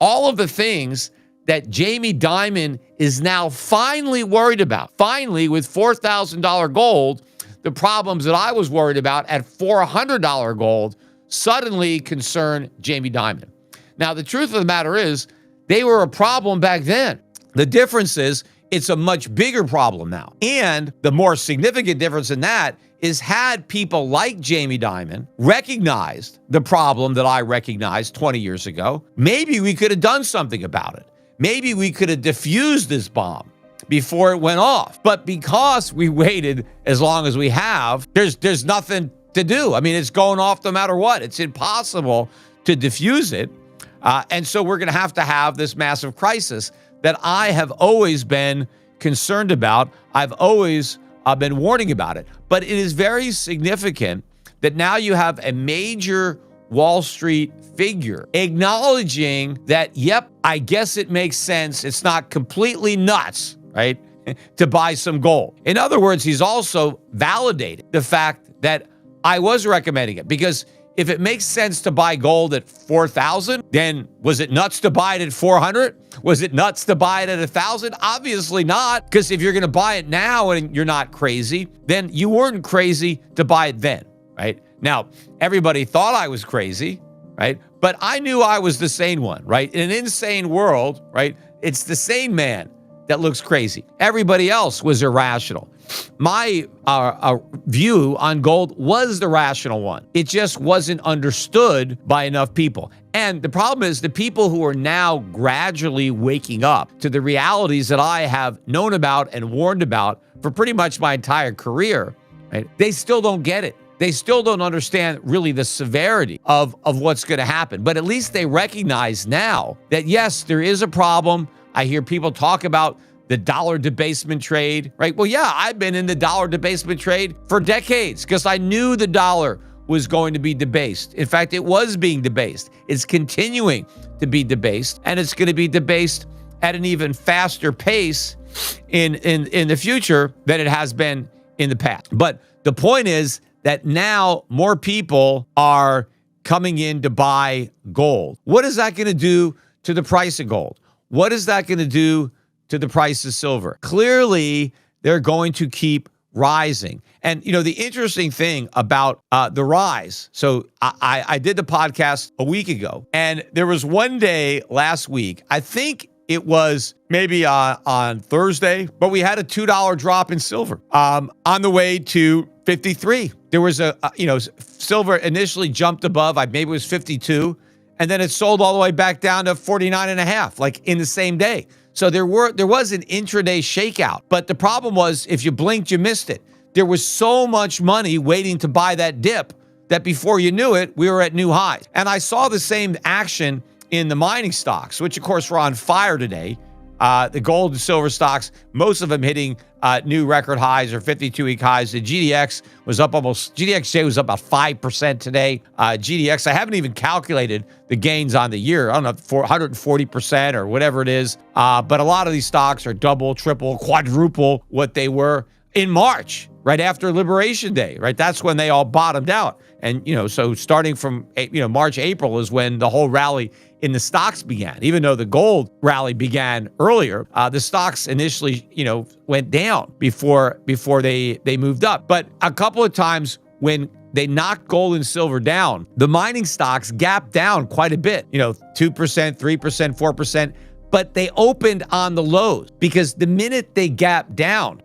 all of the things that Jamie Dimon is now finally worried about. Finally, with $4,000 gold, the problems that I was worried about at $400 gold suddenly concern Jamie Dimon. Now, the truth of the matter is, they were a problem back then. The difference is, it's a much bigger problem now. And the more significant difference in that is, had people like Jamie Dimon recognized the problem that I recognized 20 years ago, maybe we could have done something about it. Maybe we could have diffused this bomb before it went off. But because we waited as long as we have, there's nothing to do. I mean, it's going off no matter what. It's impossible to diffuse it. And so we're going to have this massive crisis that I have always been concerned about. I've always been warning about it. But it is very significant that now you have a major Wall Street figure acknowledging that, yep, I guess it makes sense. It's not completely nuts, right, to buy some gold. In other words, he's also validated the fact that I was recommending it, because if it makes sense to buy gold at 4,000, then was it nuts to buy it at 400? Was it nuts to buy it at 1,000? Obviously not, because if you're going to buy it now and you're not crazy, then you weren't crazy to buy it then, right? Now, everybody thought I was crazy, right? But I knew I was the sane one, right? In an insane world, right, it's the sane man that looks crazy. Everybody else was irrational. My view on gold was the rational one. It just wasn't understood by enough people. And the problem is, the people who are now gradually waking up to the realities that I have known about and warned about for pretty much my entire career, right? They still don't get it. They still don't understand really the severity of what's going to happen. But at least they recognize now that, yes, there is a problem. I hear people talk about the dollar debasement trade, right? Well, yeah, I've been in the dollar debasement trade for decades because I knew the dollar was going to be debased. In fact, it was being debased. It's continuing to be debased, and it's going to be debased at an even faster pace in the future than it has been in the past. But the point is that now more people are coming in to buy gold. What is that going to do to the price of gold? What is that going to do to the price of silver? Clearly, they're going to keep rising. And, you know, the interesting thing about the rise, so I did the podcast a week ago, and there was one day last week, I think it was maybe on Thursday, but we had a $2 drop in silver on the way to 53. There was silver initially jumped above, maybe it was 52, and then it sold all the way back down to 49 and a half, like in the same day. So there was an intraday shakeout. But the problem was, if you blinked, you missed it. There was so much money waiting to buy that dip that before you knew it, we were at new highs. And I saw the same action in the mining stocks, which of course were on fire today. The gold and silver stocks, most of them hitting new record highs or 52-week highs. The GDXJ was up about 5% today. GDX, I haven't even calculated the gains on the year. I don't know, 140% or whatever it is. But a lot of these stocks are double, triple, quadruple what they were in March, right after Liberation Day, right? That's when they all bottomed out. And, so starting from, March, April is when the whole rally in the stocks began. Even though the gold rally began earlier, the stocks initially, went down before they moved up. But a couple of times when they knocked gold and silver down, the mining stocks gapped down quite a bit, 2%, 3%, 4%. But they opened on the lows because the minute they gapped down,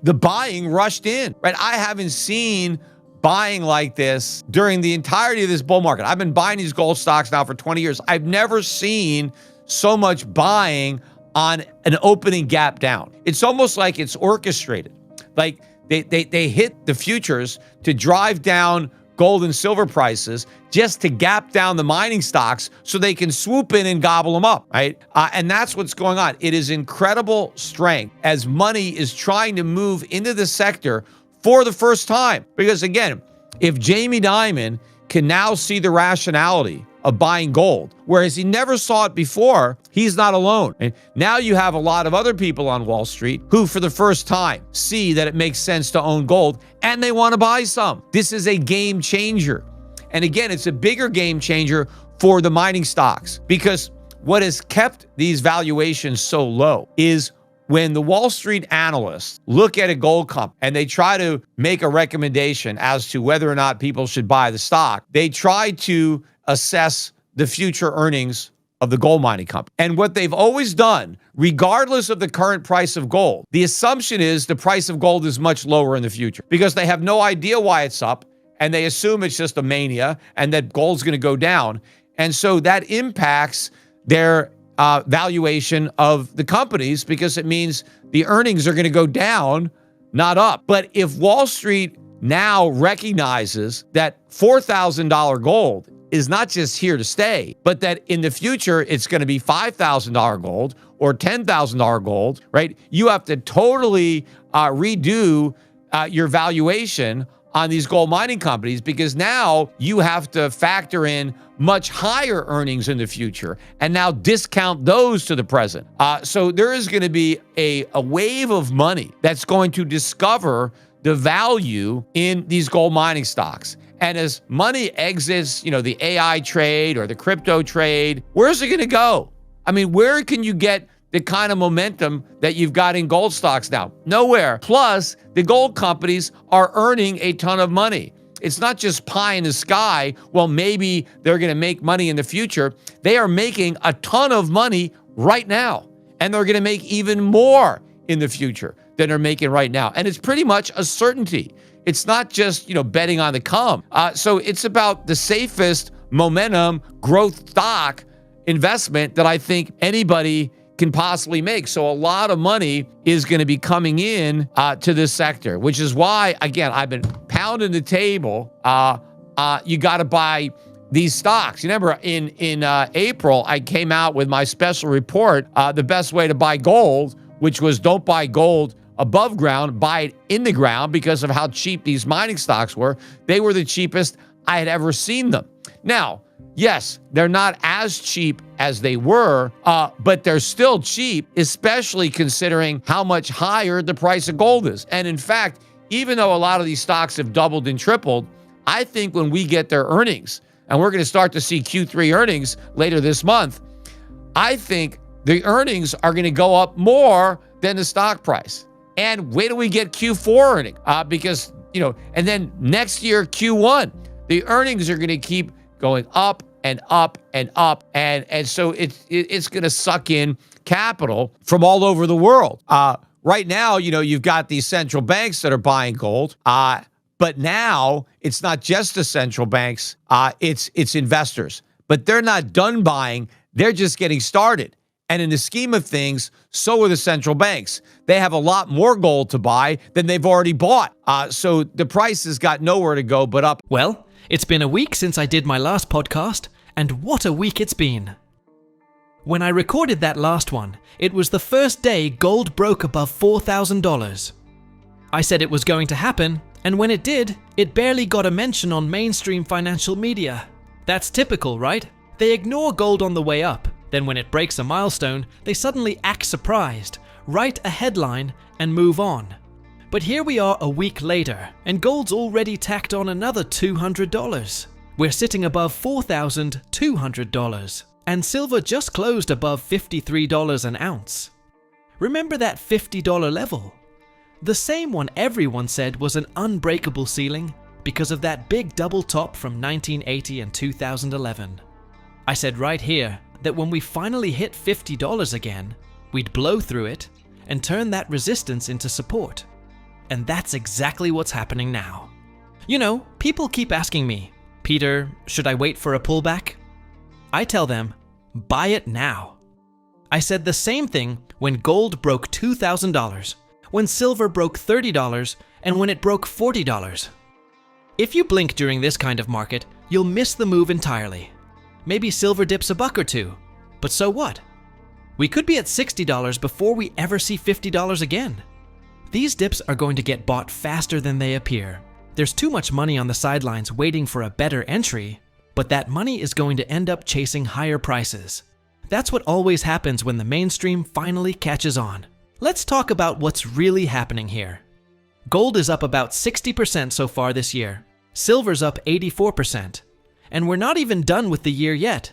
the buying rushed in, right? I haven't seen buying like this during the entirety of this bull market. I've been buying these gold stocks now for 20 years. I've never seen so much buying on an opening gap down. It's almost like it's orchestrated. Like they hit the futures to drive down gold and silver prices just to gap down the mining stocks so they can swoop in and gobble them up, right? And that's what's going on. It is incredible strength as money is trying to move into the sector for the first time. Because again, if Jamie Dimon can now see the rationality of buying gold, whereas he never saw it before, he's not alone. And now you have a lot of other people on Wall Street who for the first time see that it makes sense to own gold and they want to buy some. This is a game changer. And again, it's a bigger game changer for the mining stocks because what has kept these valuations so low is when the Wall Street analysts look at a gold company and they try to make a recommendation as to whether or not people should buy the stock, they try to assess the future earnings of the gold mining company. And what they've always done, regardless of the current price of gold, the assumption is the price of gold is much lower in the future because they have no idea why it's up and they assume it's just a mania and that gold's going to go down. And so that impacts their valuation of the companies because it means the earnings are going to go down, not up. But if Wall Street now recognizes that $4,000 gold is not just here to stay, but that in the future it's going to be $5,000 gold or $10,000 gold, right? You have to totally redo your valuation on these gold mining companies because now you have to factor in much higher earnings in the future and now discount those to the present. So there is going to be a wave of money that's going to discover the value in these gold mining stocks. And as money exits, the AI trade or the crypto trade, where's it going to go? I mean, where can you get the kind of momentum that you've got in gold stocks now? Nowhere. Plus, the gold companies are earning a ton of money. It's not just pie in the sky. Well, maybe they're going to make money in the future. They are making a ton of money right now, and they're going to make even more in the future than they're making right now. And it's pretty much a certainty. It's not just, betting on the come. So it's about the safest momentum growth stock investment that I think anybody can possibly make. So a lot of money is going to be coming in to this sector, which is why, again, I've been pounding the table. You got to buy these stocks. You remember in April, I came out with my special report, the best way to buy gold, which was don't buy gold above ground, buy it in the ground because of how cheap these mining stocks were. They were the cheapest I had ever seen them. Now, yes, they're not as cheap as they were, but they're still cheap, especially considering how much higher the price of gold is. And in fact, even though a lot of these stocks have doubled and tripled, I think when we get their earnings, and we're going to start to see Q3 earnings later this month, I think the earnings are going to go up more than the stock price. And wait till we get Q4 earnings, because, and then next year, Q1, the earnings are going to keep going up and up and up. And so it's going to suck in capital from all over the world. Right now, you've got these central banks that are buying gold. But now it's not just the central banks, it's investors. But they're not done buying. They're just getting started. And in the scheme of things, so are the central banks. They have a lot more gold to buy than they've already bought. So the price has got nowhere to go but up. Well, it's been a week since I did my last podcast, and what a week it's been. When I recorded that last one, it was the first day gold broke above $4,000. I said it was going to happen, and when it did, it barely got a mention on mainstream financial media. That's typical, right? They ignore gold on the way up. Then when it breaks a milestone, they suddenly act surprised, write a headline, and move on. But here we are a week later, and gold's already tacked on another $200. We're sitting above $4,200, and silver just closed above $53 an ounce. Remember that $50 level? The same one everyone said was an unbreakable ceiling because of that big double top from 1980 and 2011. I said right here that when we finally hit $50 again, we'd blow through it and turn that resistance into support. And that's exactly what's happening now. People keep asking me, Peter, should I wait for a pullback? I tell them, buy it now. I said the same thing when gold broke $2,000, when silver broke $30, and when it broke $40. If you blink during this kind of market, you'll miss the move entirely. Maybe silver dips a buck or two, but so what? We could be at $60 before we ever see $50 again. These dips are going to get bought faster than they appear. There's too much money on the sidelines waiting for a better entry, but that money is going to end up chasing higher prices. That's what always happens when the mainstream finally catches on. Let's talk about what's really happening here. Gold is up about 60% so far this year. Silver's up 84%. And we're not even done with the year yet.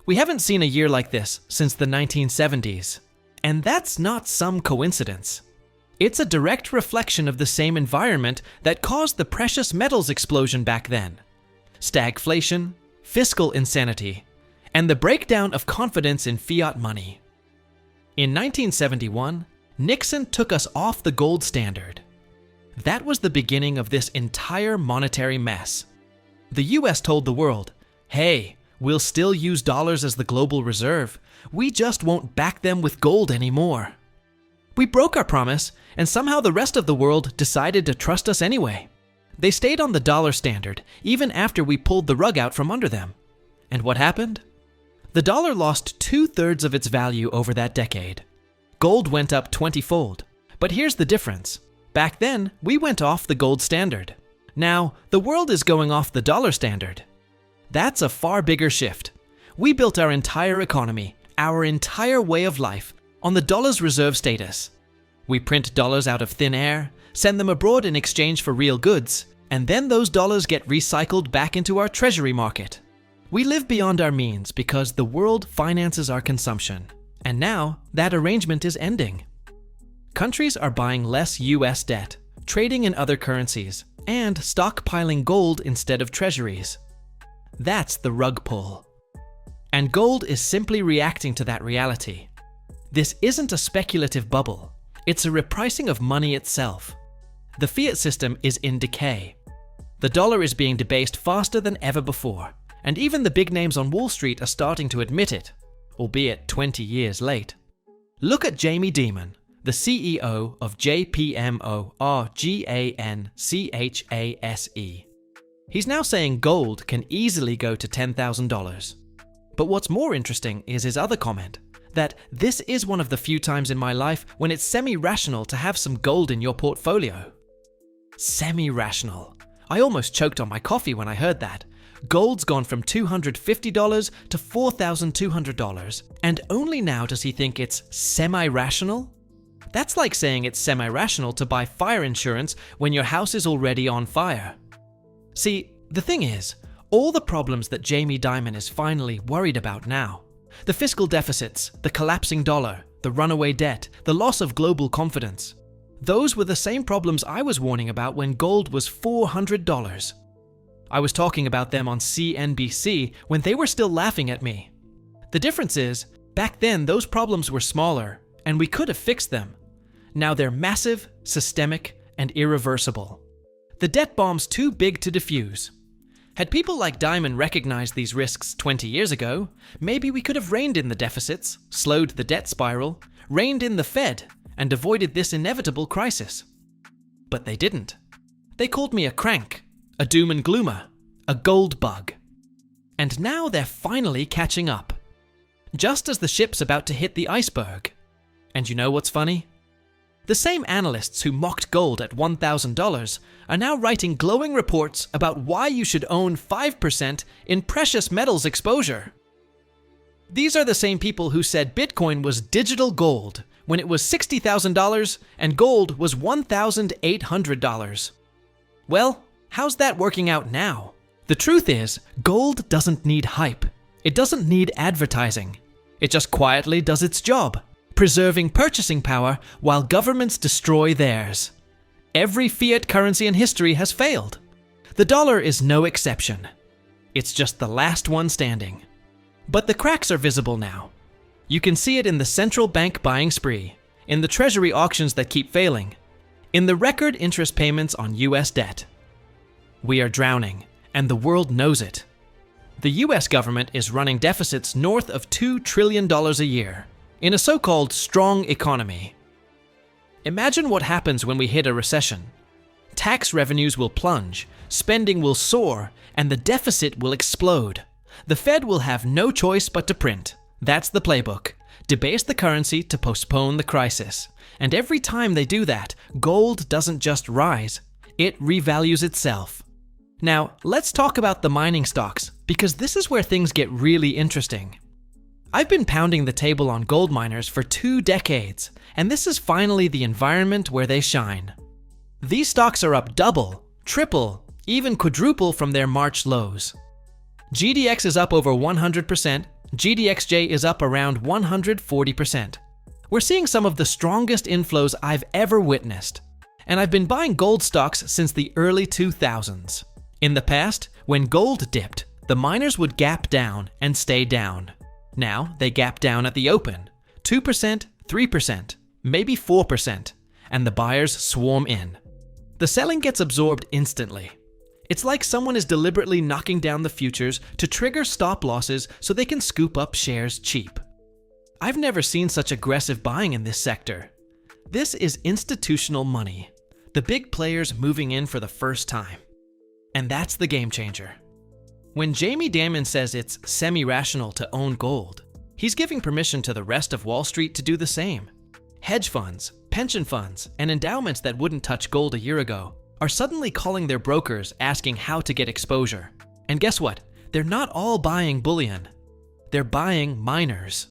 We haven't seen a year like this since the 1970s. And that's not some coincidence. It's a direct reflection of the same environment that caused the precious metals explosion back then. Stagflation, fiscal insanity, and the breakdown of confidence in fiat money. In 1971, Nixon took us off the gold standard. That was the beginning of this entire monetary mess. The US told the world, hey, we'll still use dollars as the global reserve. We just won't back them with gold anymore. We broke our promise, and somehow the rest of the world decided to trust us anyway. They stayed on the dollar standard, even after we pulled the rug out from under them. And what happened? The dollar lost 2/3 of its value over that decade. Gold went up 20-fold. But here's the difference. Back then, we went off the gold standard. Now, the world is going off the dollar standard. That's a far bigger shift. We built our entire economy, our entire way of life, on the dollar's reserve status. We print dollars out of thin air, send them abroad in exchange for real goods, and then those dollars get recycled back into our treasury market. We live beyond our means because the world finances our consumption, and now that arrangement is ending. Countries are buying less US debt, trading in other currencies, and stockpiling gold instead of treasuries. That's the rug pull. And gold is simply reacting to that reality. This isn't a speculative bubble. It's a repricing of money itself. The fiat system is in decay. The dollar is being debased faster than ever before, and even the big names on Wall Street are starting to admit it, albeit 20 years late. Look at Jamie Dimon, the CEO of JPMORGANCHASE. He's now saying gold can easily go to $10,000. But what's more interesting is his other comment, that this is one of the few times in my life when it's semi-rational to have some gold in your portfolio. Semi-rational. I almost choked on my coffee when I heard that. Gold's gone from $250 to $4,200, and only now does he think it's semi-rational? That's like saying it's semi-rational to buy fire insurance when your house is already on fire. See, the thing is, all the problems that Jamie Dimon is finally worried about now, the fiscal deficits, the collapsing dollar, the runaway debt, the loss of global confidence, those were the same problems I was warning about when gold was $400. I was talking about them on CNBC when they were still laughing at me. The difference is, back then those problems were smaller, and we could have fixed them. Now they're massive, systemic, and irreversible. The debt bomb's too big to defuse. Had people like Dimon recognized these risks 20 years ago, maybe we could have reined in the deficits, slowed the debt spiral, reined in the Fed, and avoided this inevitable crisis. But they didn't. They called me a crank, a doom and gloomer, a gold bug. And now they're finally catching up. Just as the ship's about to hit the iceberg. And you know what's funny? The same analysts who mocked gold at $1,000 are now writing glowing reports about why you should own 5% in precious metals exposure. These are the same people who said Bitcoin was digital gold when it was $60,000 and gold was $1,800. Well, how's that working out now? The truth is, gold doesn't need hype. It doesn't need advertising. It just quietly does its job, preserving purchasing power while governments destroy theirs. Every fiat currency in history has failed. The dollar is no exception. It's just the last one standing. But the cracks are visible now. You can see it in the central bank buying spree, in the treasury auctions that keep failing, in the record interest payments on US debt. We are drowning, and the world knows it. The US government is running deficits north of $2 trillion a year, in a so-called strong economy. Imagine what happens when we hit a recession. Tax revenues will plunge, spending will soar, and the deficit will explode. The Fed will have no choice but to print. That's the playbook. Debase the currency to postpone the crisis. And every time they do that, gold doesn't just rise, it revalues itself. Now, let's talk about the mining stocks, because this is where things get really interesting. I've been pounding the table on gold miners for 2 decades, and this is finally the environment where they shine. These stocks are up double, triple, even quadruple from their March lows. GDX is up over 100%, GDXJ is up around 140%. We're seeing some of the strongest inflows I've ever witnessed. And I've been buying gold stocks since the early 2000s. In the past, when gold dipped, the miners would gap down and stay down. Now, they gap down at the open, 2%, 3%, maybe 4%, and the buyers swarm in. The selling gets absorbed instantly. It's like someone is deliberately knocking down the futures to trigger stop losses so they can scoop up shares cheap. I've never seen such aggressive buying in this sector. This is institutional money, the big players moving in for the first time. And that's the game changer. When Jamie Dimon says it's semi-rational to own gold, he's giving permission to the rest of Wall Street to do the same. Hedge funds, pension funds, and endowments that wouldn't touch gold a year ago are suddenly calling their brokers asking how to get exposure. And guess what? They're not all buying bullion. They're buying miners.